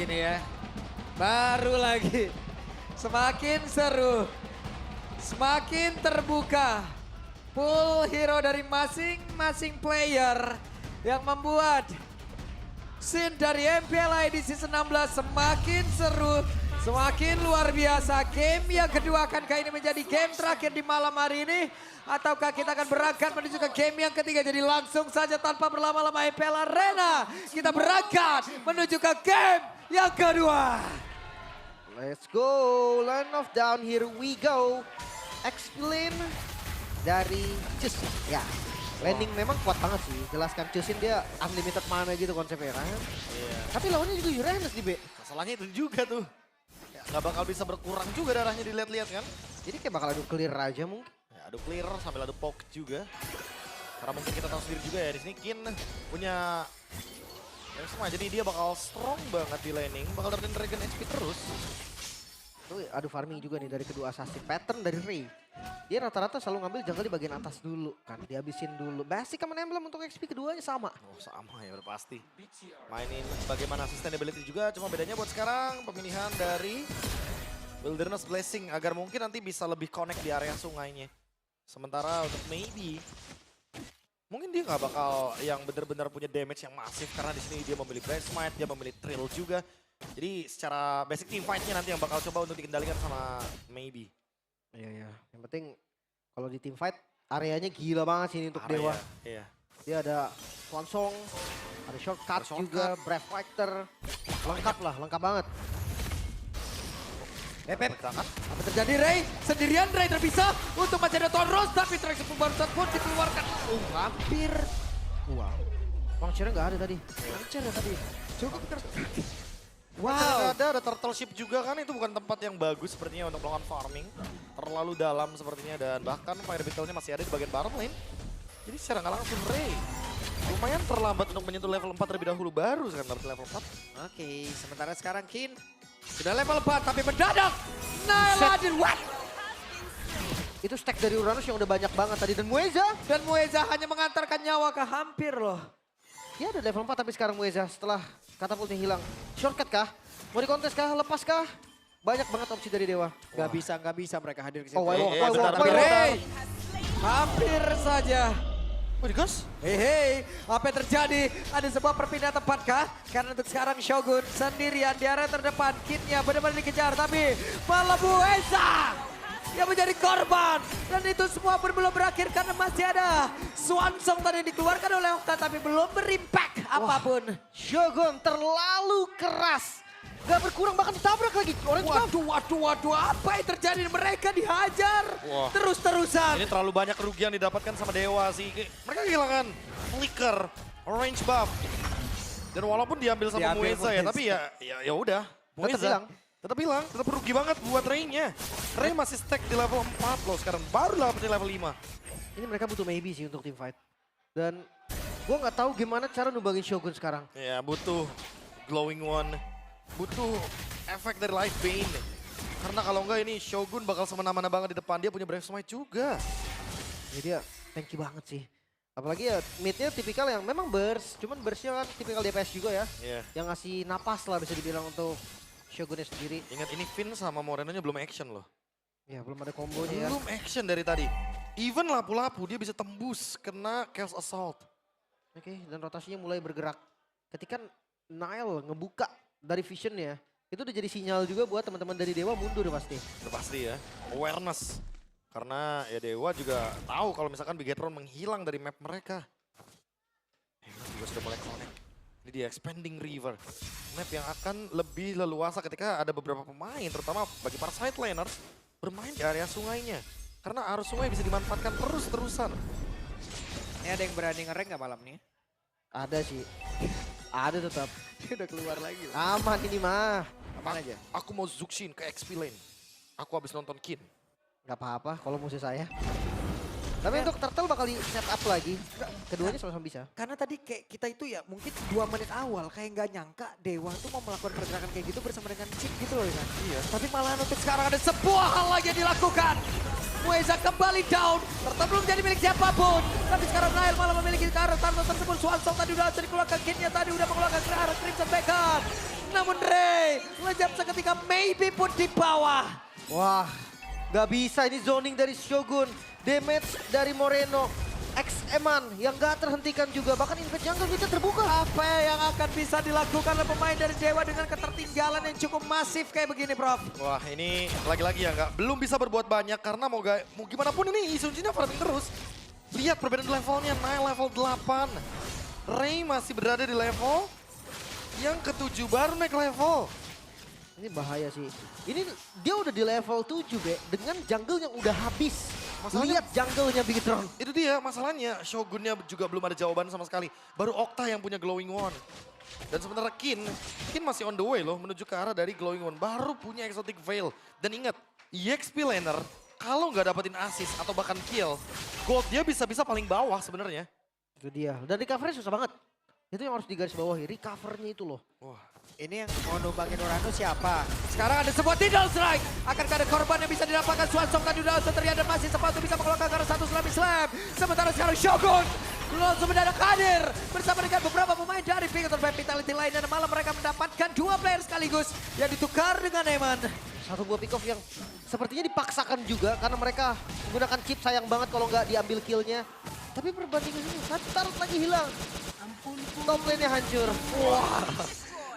ini ya. Baru lagi. Semakin seru. Semakin terbuka. Full hero dari masing-masing player yang membuat scene dari MPLI di season 16 semakin seru, semakin luar biasa. Game yang kedua akankah ini menjadi game terakhir di malam hari ini? Ataukah kita akan berangkat menuju ke game yang ketiga? Jadi langsung saja tanpa berlama-lama MPL Arena, kita berangkat menuju ke game yang kedua. Let's go, Land of Down, here we go. Explain dari Cusin. Ya, landing memang kuat banget sih. Jelaskan Cusin dia unlimited mana gitu konsepnya kan. Iya. Tapi lawannya juga Uranus di B. Masalahnya itu juga tuh. Ya, nggak bakal bisa berkurang juga darahnya dilihat-lihat kan. Jadi kayak bakal adu clear aja mungkin. Ya, adu clear sambil adu poke juga. Karena mungkin kita tahu sendiri juga ya di sini Kin punya semua, jadi dia bakal strong banget di laning, bakal dapetin Dragon HP terus. Tuh adu farming juga nih dari kedua assassin. Pattern dari Ray. Dia rata-rata selalu ngambil jungle di bagian atas dulu kan. Dihabisin dulu. Basic sama Emblem untuk XP keduanya sama. Oh sama ya udah pasti. Mainin bagaimana sustainability juga, cuma bedanya buat sekarang pemilihan dari Wilderness Blessing agar mungkin nanti bisa lebih connect di area sungainya. Sementara untuk Maybe mungkin dia nggak bakal yang benar-benar punya damage yang masif karena di sini dia memilih Blast Smite, dia memilih Trill juga. Jadi secara basic team fight-nya nanti yang bakal coba untuk dikendalikan sama Maybe. Iya, iya. Yang penting kalau di team fight areanya gila banget sih ini untuk Area, Dewa. Iya. Dia ada Swan Song, ada shortcut juga, Brave Fighter. Lengkap lah, lengkap banget. Pep, apa terjadi Ray? Sendirian Ray terpisah untuk mencari Tonros, tapi track barusan pun dikeluarkan. Hampir. Wow. Launcher-nya nggak ada tadi. Launcher-nya tadi. Cukup terjadi. Wow. Ada turtle ship juga kan, itu bukan tempat yang bagus sepertinya untuk melakukan farming. Terlalu dalam sepertinya dan bahkan fire beetle-nya masih ada di bagian bottom lane. Jadi secara nggak langsung Ray lumayan terlambat untuk menyentuh level 4 terlebih dahulu, baru sekarang dapat level 4. Oke, sementara sekarang Kin sudah level 4 tapi mendadak Nail hadir. What? Itu stack dari Uranus yang udah banyak banget tadi. Dan Mueza. Dan Mueza hanya mengantarkan nyawa ke hampir loh. Dia ada level 4 tapi sekarang Mueza setelah katapultnya hilang. Shortcut kah? Mau dikontes kah? Lepas kah? Banyak banget opsi dari Dewa. Gak bisa mereka hadir ke situ. Oh, wow, bentar, Tapi bentar. Ray hampir saja. Oh digas? Hei, apa yang terjadi? Ada sebuah perpindahan tempat kah? Karena untuk sekarang Shogun sendirian di area terdepan. Kinnya benar-benar dikejar, tapi malah Mueza yang menjadi korban. Dan itu semua belum berakhir karena masih ada Swansong tadi dikeluarkan oleh Okta, tapi belum berimpact apapun. Shogun terlalu keras. Gak berkurang, bahkan ditabrak lagi. Waduh, apa yang terjadi? Mereka dihajar Wah. terus-terusan. Ini terlalu banyak kerugian didapatkan sama Dewa sih. Mereka kehilangan flicker, orange buff. Dan walaupun diambil sama Diambil Mueza ya, Mueza. tapi ya udah. Tetap hilang. Tetap hilang, tetap rugi banget buat Ray-nya. Ray masih stack di level 4 loh sekarang, baru dapat di level 5. Ini mereka butuh maybe sih untuk team fight. Dan gue nggak tahu gimana cara numbangin Shogun sekarang. Ya butuh glowing one, butuh efek dari life bane. Karena kalau enggak ini Shogun bakal semena-mena banget di depan, dia punya Brave Smite juga. Jadi dia tanky banget sih. Apalagi ya mid-nya tipikal yang memang burst. Cuman burst-nya kan tipikal DPS juga ya. Iya. Yang ngasih napas lah bisa dibilang untuk Shogunnya sendiri. Ingat ini Finn sama Moreno-nya belum action loh. Ya belum ada kombonya ya. Belum action dari tadi. Even lapu-lapu dia bisa tembus kena Chaos Assault. Oke, dan rotasinya mulai bergerak. Ketika Nile ngebuka dari visionnya, itu udah jadi sinyal juga buat teman-teman dari Dewa mundur pasti. Udah pasti ya, awareness. Karena ya Dewa juga tahu kalau misalkan Bigetron menghilang dari map mereka. Emang juga sudah mulai connect. Ini dia Expanding River. Map yang akan lebih leluasa ketika ada beberapa pemain, terutama bagi para side laners, bermain di area sungainya. Karena arus sungai bisa dimanfaatkan terus-terusan. Ini ada yang berani ngereng nggak malam nih? Ada sih. Ada tetap. Dia udah keluar lagi loh. Aman ini mah. Aman aja. Aku mau Zuxin ke XP lane. Aku habis nonton Kin. Gak apa-apa kalau musuh saya. Tapi untuk Turtle bakal di set up lagi. Keduanya sama-sama bisa. Karena tadi kayak kita itu ya mungkin 2 menit awal kayak nggak nyangka Dewa tuh mau melakukan pergerakan kayak gitu bersama dengan Chip gitu loh kan. Iya. Tapi malahan untuk sekarang ada sebuah hal lagi yang dilakukan. Mueza kembali down, Turtle belum jadi milik siapapun. Tapi sekarang Nail malah memiliki ke arah Turtle tersebut. Swansong tadi udah dikeluarkan, Kinnya tadi udah mengeluarkan ke arah Crimson Beacon. Namun Ray lejap seketika maybe pun di bawah. Wah, nggak bisa ini zoning dari Shogun. Damage dari Moreno. X-Eman yang gak terhentikan juga. Bahkan invade jungle bisa terbuka. Apa yang akan bisa dilakukan oleh pemain dari Dewa dengan ketertinggalan yang cukup masif kayak begini, Prof? Wah, ini lagi-lagi ya belum bisa berbuat banyak karena mau gimana pun ini Isunjinnya farming terus. Lihat perbedaan levelnya, Nile level 8. Ray masih berada di level yang ke-7 baru naik level. Ini bahaya sih. Ini dia udah di level 7, Be. Dengan jungle yang udah habis. Masalahnya- Lihat jungle-nya Bigetron. Itu dia masalahnya, Shogunnya juga belum ada jawaban sama sekali. Baru Okta yang punya Glowing One. Dan sementara Kin masih on the way loh menuju ke arah dari Glowing One. Baru punya Exotic Veil. Dan ingat, EXP laner kalau nggak dapetin assist atau bahkan kill, gold dia bisa-bisa paling bawah sebenarnya. Itu dia. Dan recovery susah banget. Itu yang harus digarisbawahi. Recovernya itu loh. Wah, Ini yang mau numbangin Uranus siapa? Sekarang ada sebuah Tidal Strike. Akankah ada korban yang bisa didapatkan? Swansong tadi udah langsung terlihat dan masih sempat untuk bisa mengeluarkan karena satu slam. Sementara sekarang Shogun langsung mendadak hadir bersama dengan beberapa pemain dari Bigetron Vitality lain. Dan malam mereka mendapatkan 2 player sekaligus yang ditukar dengan Eman. Satu buah pick off yang sepertinya dipaksakan juga. Karena mereka menggunakan chip, sayang banget kalau nggak diambil killnya. Tapi perbandingan ini satu turret lagi hilang. Top lane-nya hancur. wah.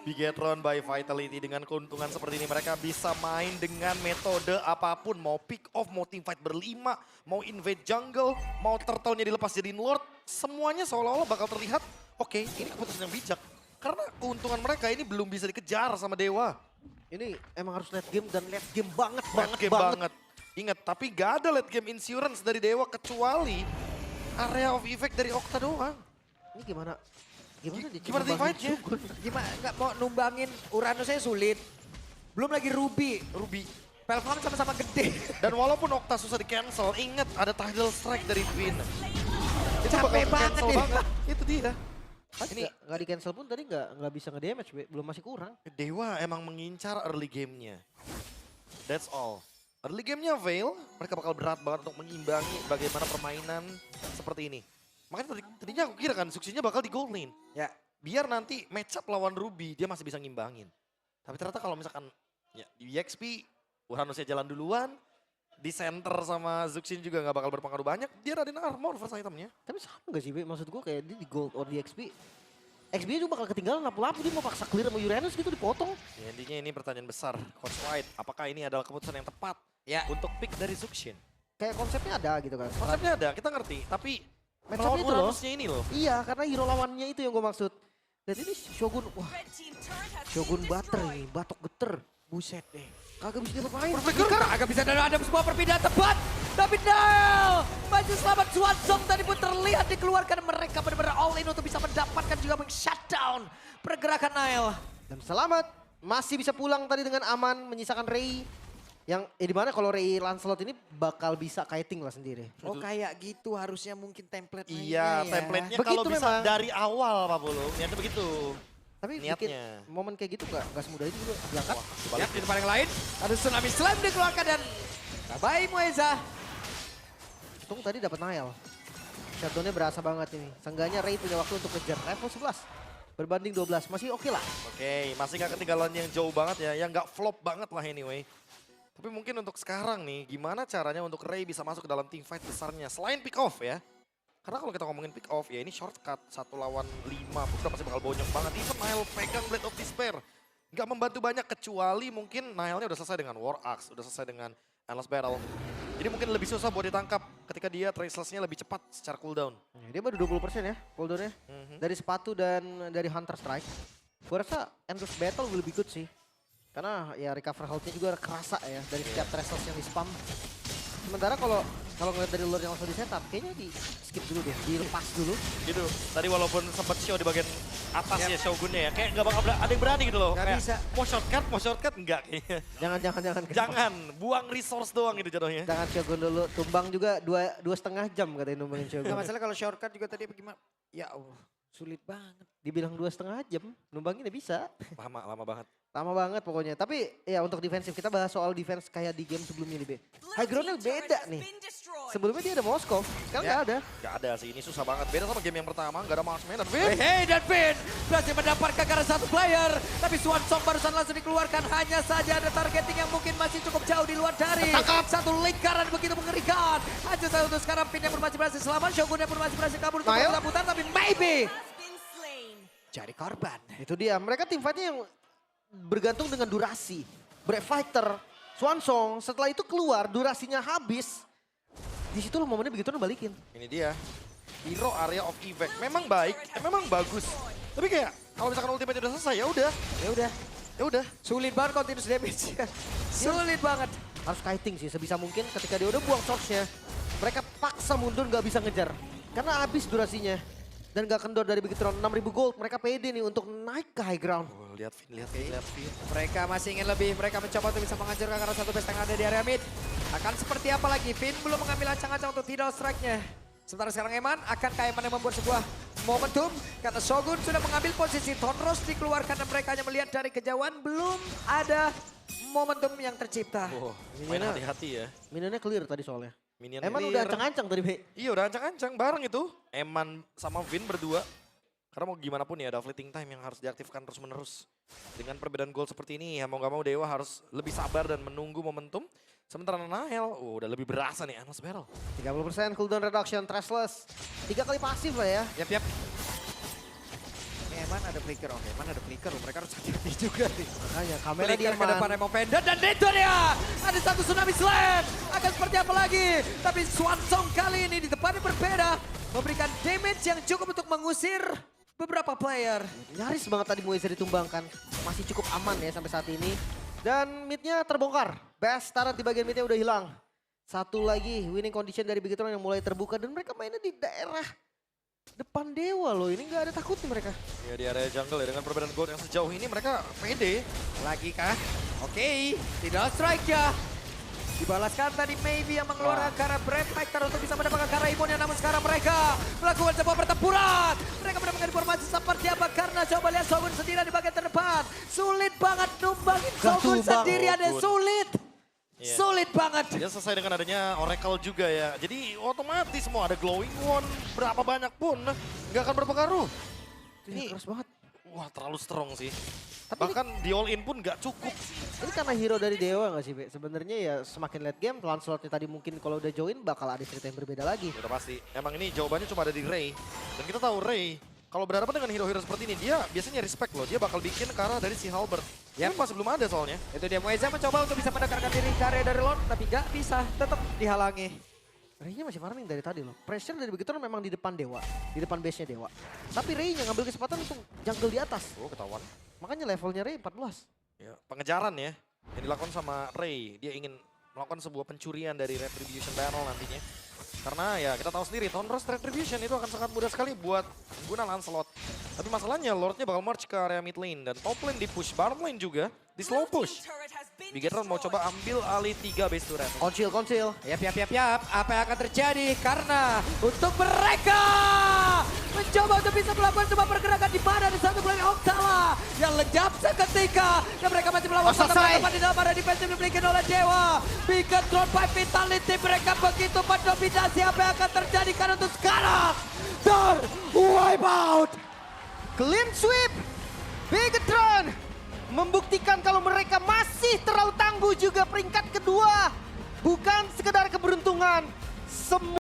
Bigetron by Vitality dengan keuntungan seperti ini mereka bisa main dengan metode apapun. Mau pick off, mau team fight berlima, mau invade jungle, mau turtle-nya dilepas jadiin lord. Semuanya seolah-olah bakal terlihat, oke, ini keputusan yang bijak. Karena keuntungan mereka ini belum bisa dikejar sama Dewa. Ini emang harus late game dan late game banget. Late game banget. Ingat, tapi gak ada late game insurance dari Dewa kecuali area of effect dari Okta doang. Ini gimana? Gimana divide-nya? Gimana nggak mau numbangin Uranusnya sulit. Belum lagi Ruby. Pelfam sama-sama gede. Dan walaupun Okta susah di-cancel, ingat ada Tidal Strike dari Vin. Itu Capek bakal banget cancel nih. banget. Itu dia. Ini nggak di cancel pun tadi nggak bisa nge-damage, Be. Belum masih kurang. Dewa emang mengincar early game-nya. That's all. Early game-nya Veil, mereka bakal berat banget untuk mengimbangi bagaimana permainan seperti ini. Makanya tadinya aku kira kan suksinya bakal di gold lane. Ya, Biar nanti match up lawan Ruby, dia masih bisa ngimbangin. Tapi ternyata kalau misalkan ya, di EXP, Uranusnya jalan duluan, di center sama Zuxin juga nggak bakal berpengaruh banyak, dia radein armor first itemnya. Tapi sama gak sih, Be? Maksud gue kayak dia di gold or di XP. XP juga bakal ketinggalan lapu-lapu, dia mau paksa clear sama Uranus gitu dipotong. Ya, intinya ini pertanyaan besar, Coach White, apakah ini adalah keputusan yang tepat ya. untuk pick dari Zuxin? Kayak konsepnya ada gitu kan. Konsepnya ada, kita ngerti, tapi Match up melawan itu loh. Uranusnya ini loh. Iya, karena hero lawannya itu yang gue maksud. Dan ini Shogun, wah Shogun butter ini, batok geter. Buset deh. Kagak bisa diapa-apain. Agak bisa dan ada sebuah perpindahan tepat. Tapi Nile masih selamat. Swansong tadi pun terlihat dikeluarkan. Mereka benar-benar all in untuk bisa mendapatkan juga meng-shutdown pergerakan Nile. Dan selamat, masih bisa pulang tadi dengan aman, menyisakan Ray. Yang di mana kalau Ray Lancelot ini bakal bisa kiting lah sendiri. Oh kayak gitu harusnya mungkin template Iya, mainnya ya. template-nya Begitu kalau bisa memang. dari awal Pak Bulu, niatnya begitu. Tapi Niatnya. bikin momen kayak gitu gak semudah itu juga diangkat. Ya, di depan yang lain ada tsunami slam dikeluarkan dan bye Moeza. Untung tadi dapat Nile. Shutdown-nya berasa banget ini. Seenggaknya Ray punya waktu untuk kejar level 11. Berbanding 12, masih oke lah. Oke, masih gak ketinggalan yang jauh banget ya, yang gak flop banget lah anyway. Tapi mungkin untuk sekarang nih, gimana caranya untuk Ray bisa masuk ke dalam team fight besarnya selain pick off ya. Karena kalau kita ngomongin pick off ya ini shortcut 1 lawan 5 udah pasti bakal bonyok banget. Even Nile pegang Blade of Despair. Gak membantu banyak kecuali mungkin Nile-nya udah selesai dengan War Axe, udah selesai dengan Endless Battle. Jadi mungkin lebih susah buat ditangkap ketika dia traceless-nya lebih cepat secara cooldown. Dia baru 20% ya cooldown-nya. Dari sepatu dan dari Hunter Strike. Gue rasa Endless Battle will be good sih. Karena ya recover health-nya juga kerasa ya dari setiap traceless yang di spam. Sementara kalau ngeliat dari lure yang langsung di setup, kayaknya di skip dulu deh, dilepas dulu. Gitu, tadi walaupun sempat show di bagian atas ya Shogunnya ya, kayak gak bakal ada yang berani gitu loh. Gak Kayak, bisa. Mau shortcut enggak kayaknya. Jangan. Jangan, buang resource doang gitu jatuhnya. Jangan Shogun dulu, tumbang juga 2,5 jam katanya numbangin Shogun. Gak masalah kalau shortcut juga tadi bagaimana? Ya Allah, sulit banget. Dibilang 2,5 jam, numbanginnya bisa. Lama banget. Lama banget pokoknya. Tapi ya untuk defensif kita bahas soal defense kayak di game sebelumnya nih Be. High groundnya beda nih. Sebelumnya dia ada Moskov, kan nggak ada. Gak ada sih, ini susah banget. Beda sama game yang pertama, gak ada marksman dan Hey, dan Vin berhasil mendapatkan karena satu player. Tapi Swan Song barusan langsung dikeluarkan. Hanya saja ada targeting yang mungkin masih cukup jauh di luar dari satu lingkaran begitu mengerikan. Hanya saja untuk sekarang Vin yang pun masih berhasil selamat. Shogunnya pun masih berhasil kabur untuk sambutan. Tapi maybe jadi korban. Itu dia, mereka tim fightnya yang bergantung dengan durasi. Brave Fighter, Swansong, setelah itu keluar, durasinya habis. Di situ loh momennya begitu balikin. ini dia. Hero area of effect. Memang baik, memang bagus. Tapi kayak kalau misalkan ultimate udah selesai ya udah. Ya udah. Sulit banget continuous damage. Sulit banget. Harus kiting sih sebisa mungkin ketika dia udah buang charge-nya. Mereka paksa mundur nggak bisa ngejar. Karena habis durasinya. Dan gak kendor dari begitu 6.000 gold. Mereka pede nih untuk naik ke high ground. Oh, lihat Vin. Mereka masih ingin lebih. Mereka mencoba untuk bisa menghancurkan karena satu base yang ada di area mid. Akan seperti apa lagi? Vin belum mengambil ancang-ancang untuk tidak strike-nya. Sementara sekarang Eman, akankah Eman yang membuat sebuah momentum? Karena Shogun sudah mengambil posisi. Tonros dikeluarkan dan mereka hanya melihat dari kejauhan. Belum ada momentum yang tercipta. Oh, main hati-hati ya. Minionnya clear tadi soalnya. Minion Eman clear. udah ancang-ancang tadi Be. Iya udah ancang-ancang bareng itu. Eman sama Vin berdua. Karena mau gimana pun ya ada fleeting time yang harus diaktifkan terus menerus. Dengan perbedaan gol seperti ini ya mau gak mau Dewa harus lebih sabar dan menunggu momentum. Sementara Nahel udah lebih berasa nih Endless Battle. 30% cooldown reduction, Trashless. 3 kali pasif lah ya. Yap. Eman ada flicker, oke Eman ada flicker. Mereka harus hati-hati juga nih. Makanya kamera dia Flicker ke depan Emon Vendor dan itu dia. Ada satu tsunami slam. Akan seperti apa lagi? Tapi Swansong kali ini di depannya berbeda. Memberikan damage yang cukup untuk mengusir beberapa player. Nyaris banget tadi Moiser ditumbangkan. Masih cukup aman ya sampai saat ini. Dan midnya terbongkar. Best turret di bagian midnya udah hilang. Satu lagi winning condition dari Bigetron yang mulai terbuka. Dan mereka mainnya di daerah depan Dewa loh. Ini gak ada takutnya mereka. Ya di area jungle ya dengan perbedaan gold yang sejauh ini mereka pede. Lagi kah? Oke, tidak strike ya. Dibalaskan tadi Maybe yang mengeluarkan karena Brave Fighter untuk bisa mendapatkan karena imunnya. Namun sekarang mereka melakukan sebuah pertempuran. Mereka mendapatkan informasi seperti apa karena coba lihat Shogun sendirian di bagian terdepan. Sulit banget numbangin Shogun sendirian dan sulit. Iya. Sulit banget. Ya selesai dengan adanya Oracle juga ya. Jadi otomatis mau ada glowing one berapa banyak pun nggak akan berpengaruh. Ini keras banget. Wah terlalu strong sih. Tapi Bahkan di all in pun nggak cukup. Ini karena hero dari Dewa gak sih Be? Sebenarnya ya semakin late game, Lancelotnya tadi mungkin kalau udah join bakal ada cerita yang berbeda lagi. Udah pasti. Emang ini jawabannya cuma ada di Ray. Dan kita tahu Ray kalau berhadapan dengan hero-hero seperti ini dia biasanya respect loh. Dia bakal bikin ke arah dari si Halberd. Ya masih belum ada soalnya. Itu dia Moeza mencoba untuk bisa mendekatkan diri ke area dari Lord. Tapi nggak bisa, tetap dihalangi. Ray-nya masih farming dari tadi loh. Pressure dari begitu memang di depan Dewa. Di depan base-nya Dewa. Tapi Ray-nya ngambil kesempatan untuk jungle di atas. Oh ketahuan. Makanya levelnya Ray 14. Ya, pengejaran ya yang dilakukan sama Ray. Dia ingin melakukan sebuah pencurian dari Retribution Battle nantinya. Karena ya kita tahu sendiri, Tonros Retribution itu akan sangat mudah sekali buat guna Lancelot. Tapi masalahnya Lordnya bakal march ke area mid lane dan top lane di push, bottom lane juga di slow push. Bigetron mau coba ambil alih 3 base turret. Conceal. Yap. Apa yang akan terjadi? Karena untuk mereka mencoba untuk bisa melakukan sebuah pergerakan di mana di satu bulan Octala yang lejap seketika dan mereka masih melawan teman-teman di dalam area defensive dimiliki oleh Dewa. Bigetron by Vitality mereka begitu mendominasi apa yang akan terjadi karena untuk sekarang wipe out. Clean sweep. Bigetron membuktikan kalau mereka masih terlalu tangguh juga peringkat kedua. Bukan sekedar keberuntungan.